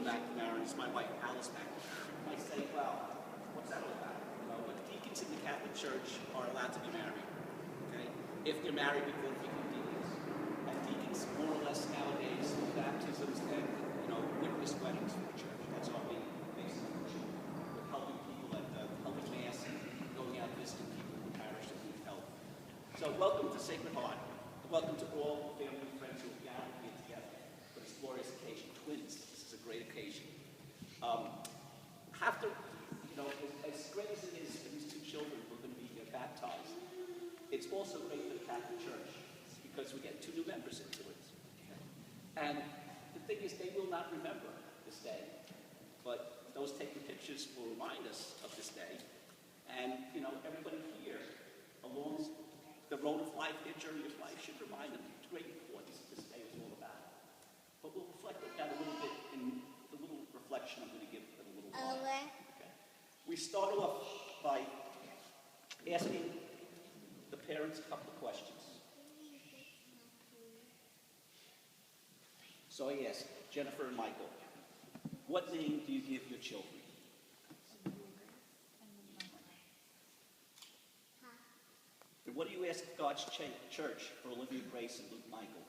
McNamara, it's my wife Alice McNamara, might say, well, what's that all about? You know, but deacons in the Catholic Church are allowed to be married, okay? If they're married before they become deacons. And deacons, more or less nowadays, do baptisms and, witness weddings for the church. That's our main basic function. We're helping people at helping Mass and going out visiting people in the parish that need help. So welcome to Sacred Heart. Welcome to all family and friends who have gathered here together for this glorious occasion. Twins, this is a great occasion. As great as it is for these two children who are going to be baptized, it's also great for the Catholic Church because we get two new members into it. Okay? And the thing is, they will not remember this day, but those taking pictures will remind us of this day. And, everybody here along the road of life, their journey of life, should remind them the great importance this day is all about. But we'll reflect on that a little bit in the little reflection I'm going to give in a little while. Okay. We start off by asking the parents a couple of questions. So I ask Jennifer and Michael, what name do you give your children? And what do you ask God's church for Olivia, Grace, and Luke, Michael?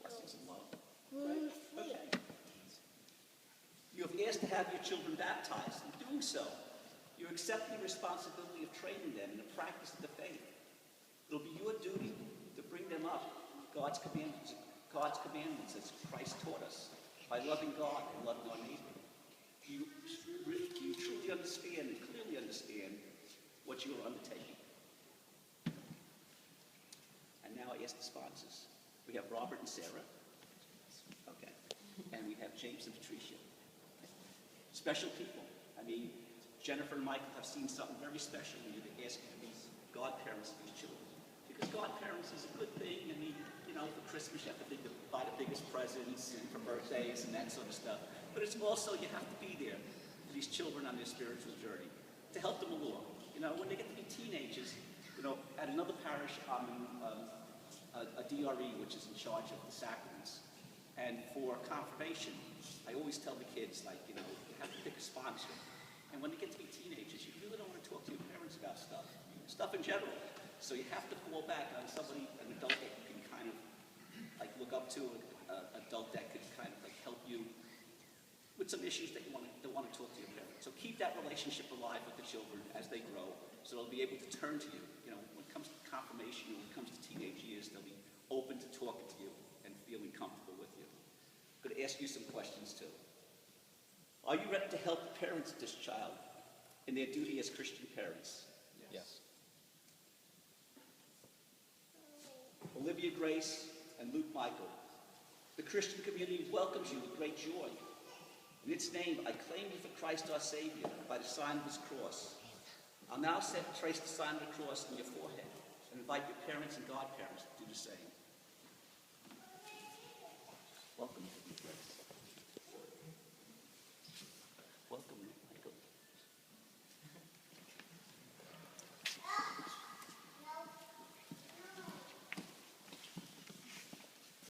Blessings and love. Right? Okay. You have asked to have your children baptized. In doing so, you're accepting the responsibility of training them in the practice of the faith. It'll be your duty to bring them up God's commandments as Christ taught us, by loving God and loving our neighbor. Do you truly understand and clearly understand what you are undertaking? And now I ask the sponsors. We have Robert and Sarah. Okay. And we have James and Patricia. Okay. Special people. Jennifer and Michael have seen something very special when you're asking these godparents of these children. Because godparents is a good thing. For Christmas you have to buy the biggest presents and for birthdays and that sort of stuff. But it's also you have to be there for these children on their spiritual journey to help them along. When they get to be teenagers, at another parish I'm in a DRE, which is in charge of the sacraments. And for confirmation, I always tell the kids, you have to pick a sponsor. And when they get to be teenagers, you really don't want to talk to your parents about stuff in general. So you have to fall back on somebody, an adult that you can kind of look up to, an adult that could kind of help you with some issues that you want to talk to your parents. So keep that relationship alive with the children as they grow, so they'll be able to turn to you. When it comes to confirmation, when it comes to teenage years, they'll be open to talking to you and feeling comfortable with you. I'm going to ask you some questions too. Are you ready to help the parents of this child in their duty as Christian parents? Yes. Olivia, Grace, and Luke, Michael, the Christian community welcomes you with great joy. In its name, I claim you for Christ our Savior by the sign of his cross. I'll now trace the sign of the cross on your forehead and invite your parents and godparents to do the same. Welcome.